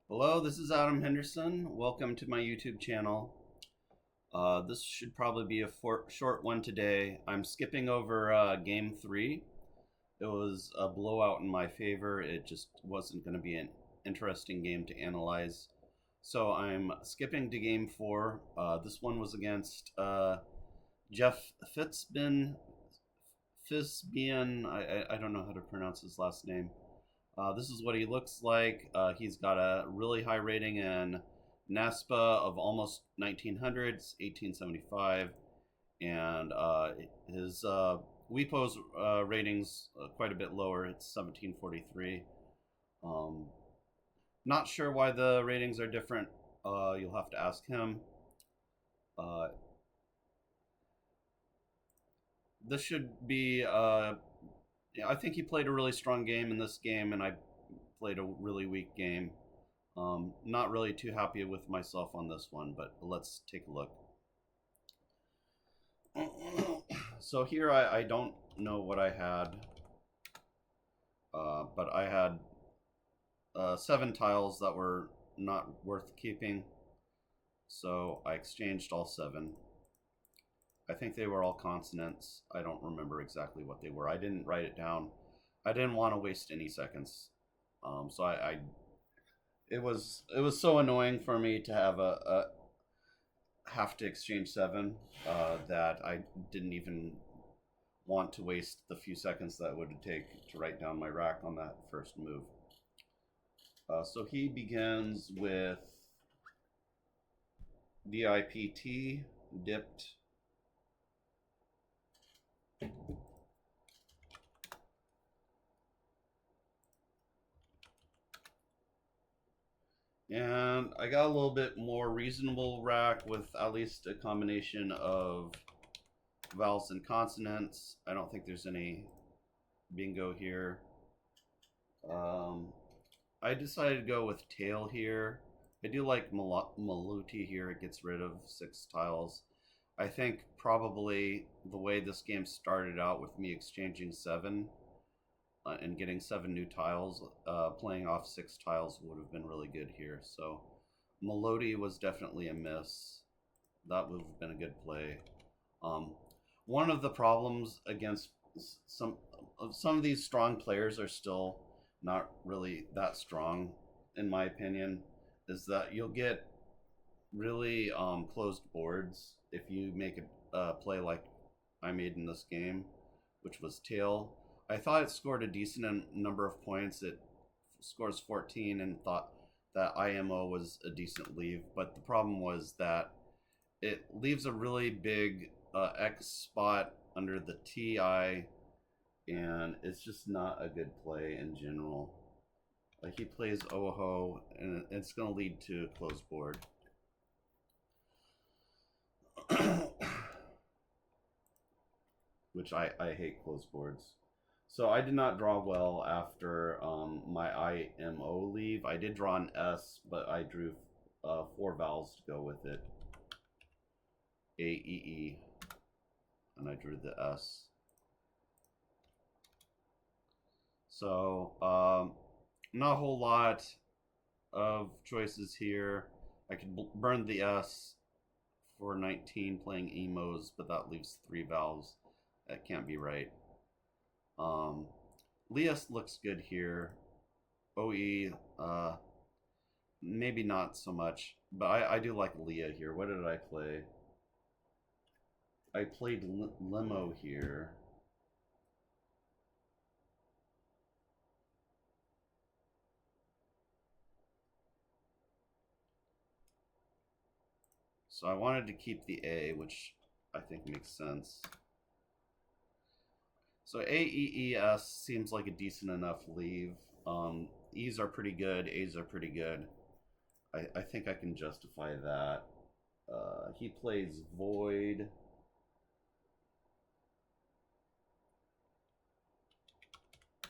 Hello, this is Adam Henderson. Welcome to my YouTube channel. This should probably be a short one today. I'm skipping over game 3. It was a blowout in my favor. It just wasn't going to be an interesting game to analyze. So I'm skipping to game 4. This one was against Jeff Fiszbein. I don't know how to pronounce his last name. This is what he looks like. He's got a really high rating in NASPA of almost 1900s, 1875, and his WGPO's ratings quite a bit lower. It's 1743. Um, Not sure why the ratings are different. You'll have to ask him. Uh, this should be. I think he played a really strong game in this game, and I played a really weak game. Not really too happy with myself on this one, but let's take a look. So here I don't know what I had, but I had 7 tiles that were not worth keeping, so I exchanged all 7. I think they were all consonants. I don't remember exactly what they were. I didn't write it down. I didn't want to waste any seconds. So it was so annoying for me to have to exchange 7 that I didn't even want to waste the few seconds that would take to write down my rack on that first move. So he begins with DIPT, dipped. And I got a little bit more reasonable rack with at least a combination of vowels and consonants. I don't think there's any bingo here. I decided to go with tail here. I do like Maluti here. It gets rid of 6 tiles. I think probably the way this game started out with me exchanging 7 and getting 7 new tiles, playing off 6 tiles would have been really good here. So Melody was definitely a miss. That would have been a good play. One of the problems against some of these strong players are still not really that strong, in my opinion, is that you'll get really closed boards if you make a play like I made in this game, which was tail. I thought it scored a decent number of points. It scores 14 and thought that IMO was a decent leave, but the problem was that it leaves a really big X spot under the TI, and it's just not a good play in general. Like he plays Oho, and it's going to lead to a closed board. Which I hate closed boards. So I did not draw well after my IMO leave. I did draw an S, but I drew 4 vowels to go with it. A, E, E, and I drew the S. So not a whole lot of choices here. I could burn the S for 19 playing emos, but that leaves 3 vowels. That can't be right. Lias looks good here. OE, maybe not so much, but I do like Leah here. What did I play? I played Limo here. So I wanted to keep the A, which I think makes sense. So A, E, E, S seems like a decent enough leave. E's are pretty good, A's are pretty good. I think I can justify that. He plays Void.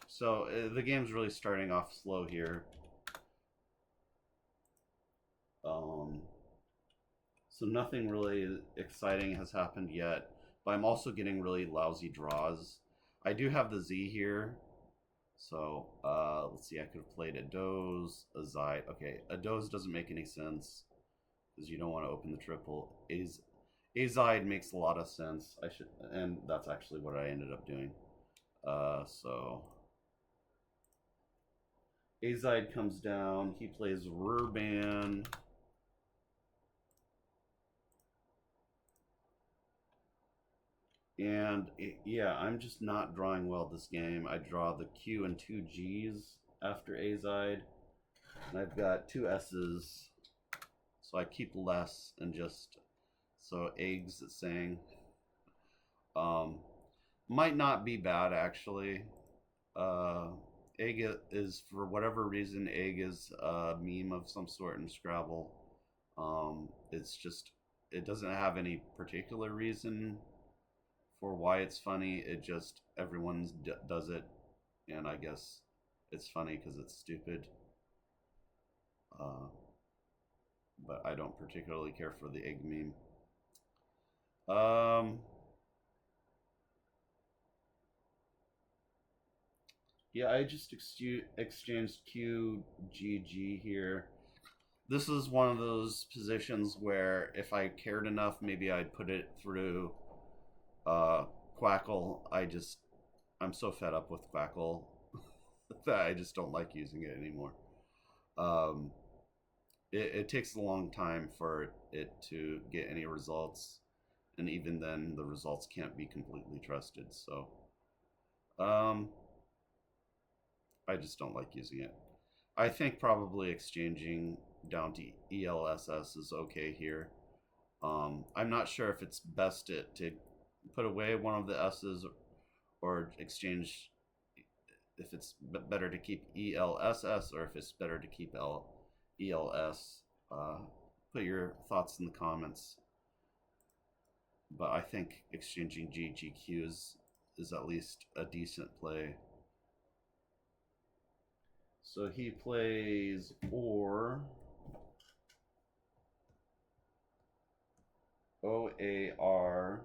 So the game's really starting off slow here. So nothing really exciting has happened yet, but I'm also getting really lousy draws. I do have the Z here, So let's see. I could have played a doze, a zide. Okay, a doze doesn't make any sense because you don't want to open the triple. Azide makes a lot of sense. I should, and that's actually what I ended up doing. So Azide comes down. He plays Rurban. And yeah, I'm just not drawing well this game. I draw the Q and two G's after Azide. And I've got two S's. So I keep less and just so eggs it's saying. Might not be bad actually. Egg is, for whatever reason, egg is a meme of some sort in Scrabble. It's just, it doesn't have any particular reason for why it's funny. It just, everyone does it, and I guess it's funny because it's stupid. But I don't particularly care for the egg meme. Yeah, I just exchanged QGG here. This is one of those positions where if I cared enough, maybe I'd put it through Quackle. I'm so fed up with Quackle that I just don't like using it anymore. It takes a long time for it to get any results, and even then the results can't be completely trusted. So I just don't like using it. I think probably exchanging down to ELSS is okay here. I'm not sure if it's best to put away one of the S's or exchange, if it's better to keep ELSS or if it's better to keep ELS. Put your thoughts in the comments. But I think exchanging GGQ is at least a decent play. So he plays OR. OAR.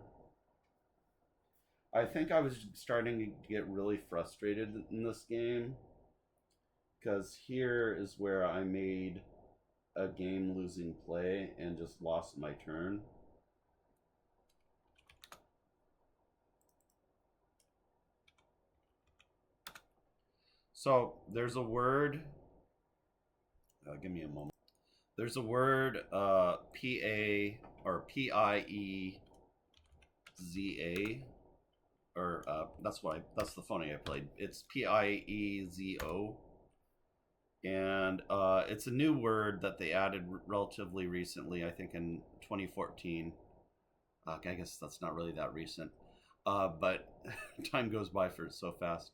I think I was starting to get really frustrated in this game because here is where I made a game losing play and just lost my turn. So there's a word, give me a moment. There's a word, P-A or P-I-E-Z-A, or that's the phony I played. It's P-I-E-Z-O. And it's a new word that they added relatively recently, I think in 2014. I guess that's not really that recent, but time goes by for so fast.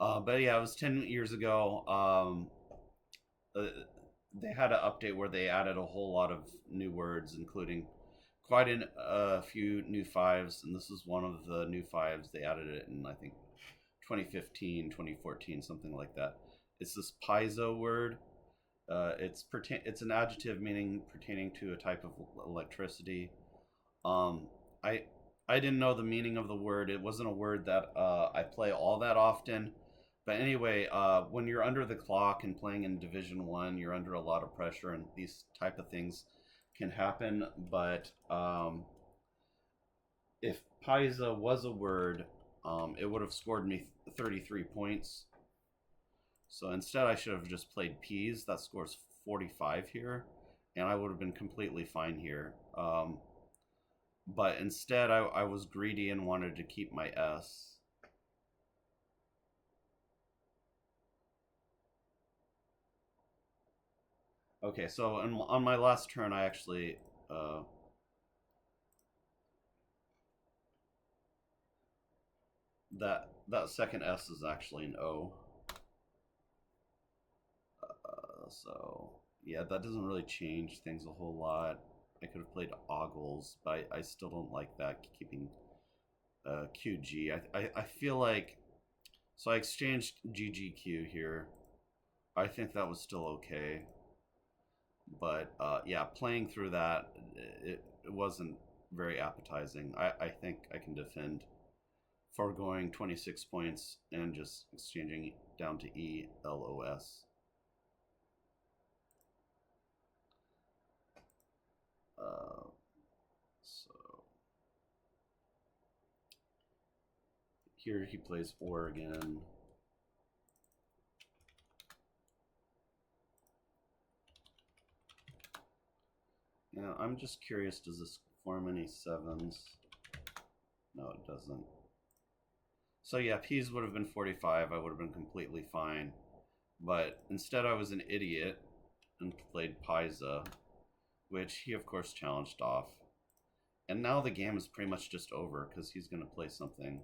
But yeah, it was 10 years ago. They had an update where they added a whole lot of new words, including quite a few new fives, and this is one of the new fives. They added it in, I think, 2015, 2014, something like that. It's this piezo word. It's an adjective meaning pertaining to a type of electricity. I didn't know the meaning of the word. It wasn't a word that I play all that often. But anyway, when you're under the clock and playing in Division 1, you're under a lot of pressure, and these type of things can happen. But if Pisa was a word, it would have scored me 33 points. So instead, I should have just played Peas. That scores 45 here, and I would have been completely fine here. But instead, I was greedy and wanted to keep my S. Okay, so on my last turn, I actually that second S is actually an O. So yeah, that doesn't really change things a whole lot. I could have played Ogles, but I still don't like that, keeping QG. I feel like, so I exchanged GGQ here. I think that was still okay. But yeah, playing through that, it wasn't very appetizing. I think I can defend foregoing 26 points and just exchanging down to E-L-O-S. So here he plays Oregon. Yeah, I'm just curious, does this form any sevens? No, it doesn't. So yeah, P's would have been 45. I would have been completely fine. But instead I was an idiot and played Pisa, which he of course challenged off. And now the game is pretty much just over because he's going to play something.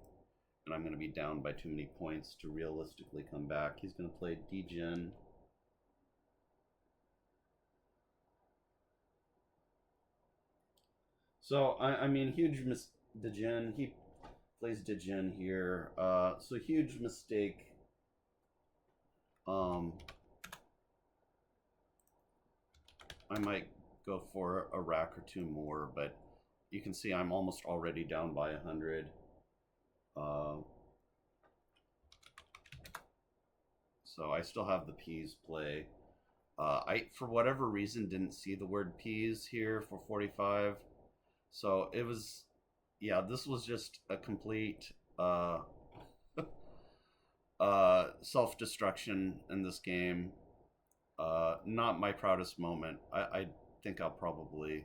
And I'm going to be down by too many points to realistically come back. He's going to play Degen. So, I mean, Degen, he plays Degen here. So huge mistake. I might go for a rack or two more, but you can see I'm almost already down by 100. So I still have the P's play. I, for whatever reason, didn't see the word P's here for 45. So it was, yeah, this was just a complete self-destruction in this game. Not my proudest moment. I think I'll probably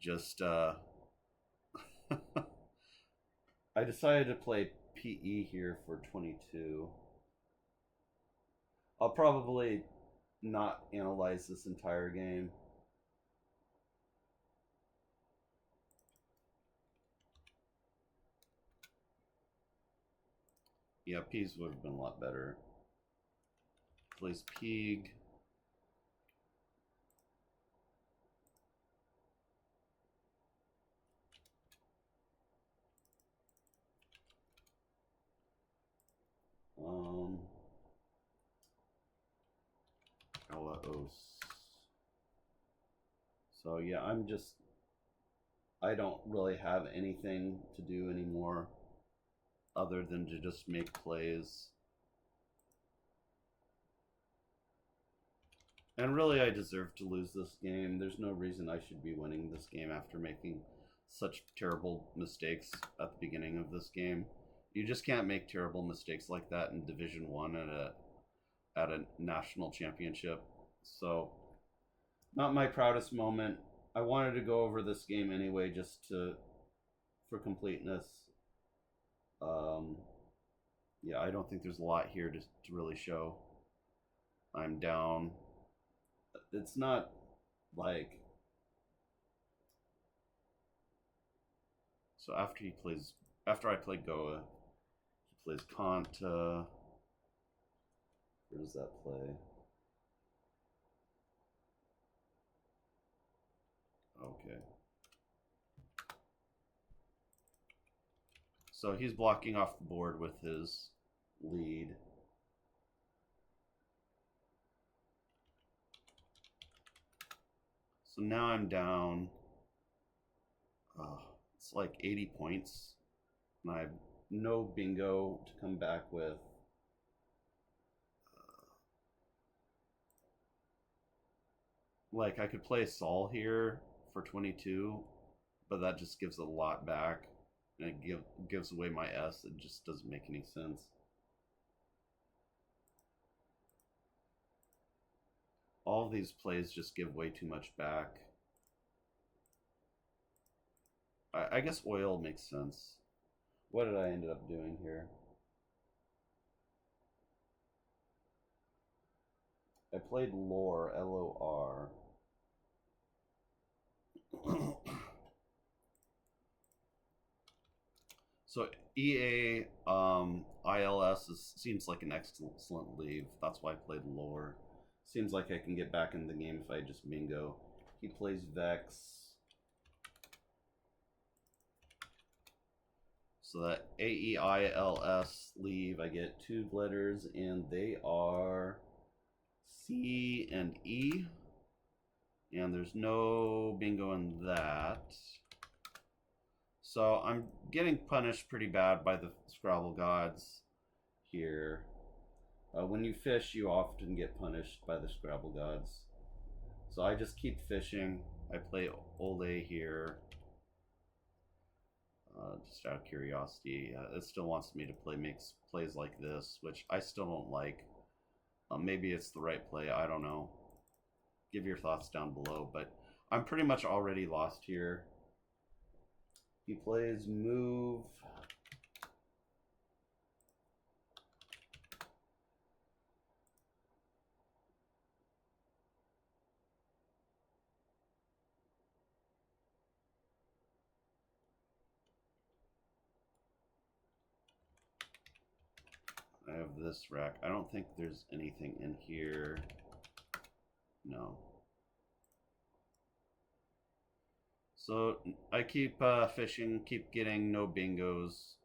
just I decided to play PE here for 22. I'll probably not analyze this entire game. Yeah, P's would have been a lot better. Plays Pig. So yeah, I don't really have anything to do anymore other than to just make plays. And really, I deserve to lose this game. There's no reason I should be winning this game after making such terrible mistakes at the beginning of this game. You just can't make terrible mistakes like that in Division 1 at a national championship. So, not my proudest moment. I wanted to go over this game anyway, just for completeness. Yeah, I don't think there's a lot here to really show. I'm down. It's not like, so after I play Goa, he plays Kanta. Where does that play? Okay. So he's blocking off the board with his lead. So now I'm down. It's like 80 points. And I have no bingo to come back with. Like, I could play Saul here for 22, but that just gives a lot back. And it gives away my S. It just doesn't make any sense. All of these plays just give way too much back. I guess oil makes sense. What did I end up doing here? I played lore, L-O-R. So EA ILS seems like an excellent leave. That's why I played lore. Seems like I can get back in the game if I just bingo. He plays Vex. So that AEILS leave, I get two letters, and they are C and E. And there's no bingo in that. So I'm getting punished pretty bad by the Scrabble gods here. When you fish, you often get punished by the Scrabble gods. So I just keep fishing. I play Ole here. Just out of curiosity. It still wants me to makes plays like this, which I still don't like. Maybe it's the right play. I don't know. Give your thoughts down below. But I'm pretty much already lost here. He plays move. I have this rack. I don't think there's anything in here. No. So I keep fishing, keep getting no bingos.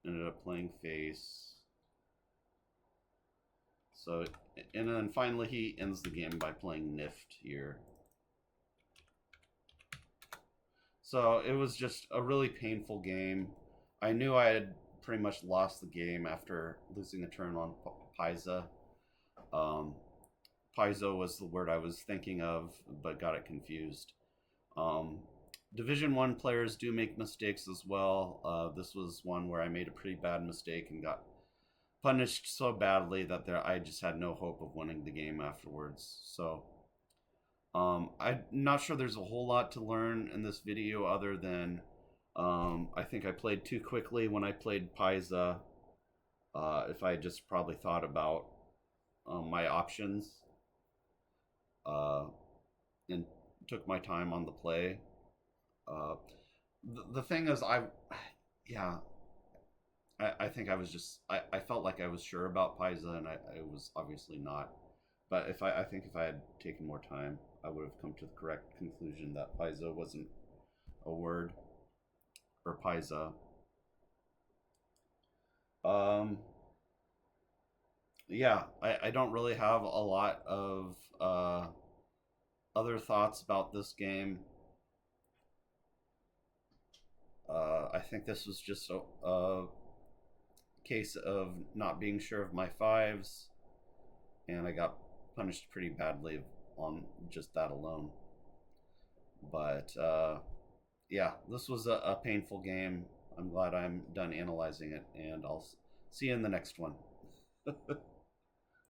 Ended up playing face. So, and then finally he ends the game by playing Nift here. So it was just a really painful game. I knew I had pretty much lost the game after losing a turn on Pisa. Paizo was the word I was thinking of, but got it confused. Division 1 players do make mistakes as well. This was one where I made a pretty bad mistake and got punished so badly that I just had no hope of winning the game afterwards. So I'm not sure there's a whole lot to learn in this video other than I think I played too quickly when I played Pisa. If I just probably thought about my options and took my time on the play. The thing is, yeah, I think I was just, I felt like I was sure about Pisa, and I was obviously not. But I think if I had taken more time, I would have come to the correct conclusion that Pisa wasn't a word, or Pisa. Yeah, I don't really have a lot of other thoughts about this game. I think this was just a case of not being sure of my fives, and I got punished pretty badly on just that alone. But yeah, this was a painful game. I'm glad I'm done analyzing it, and I'll see you in the next one.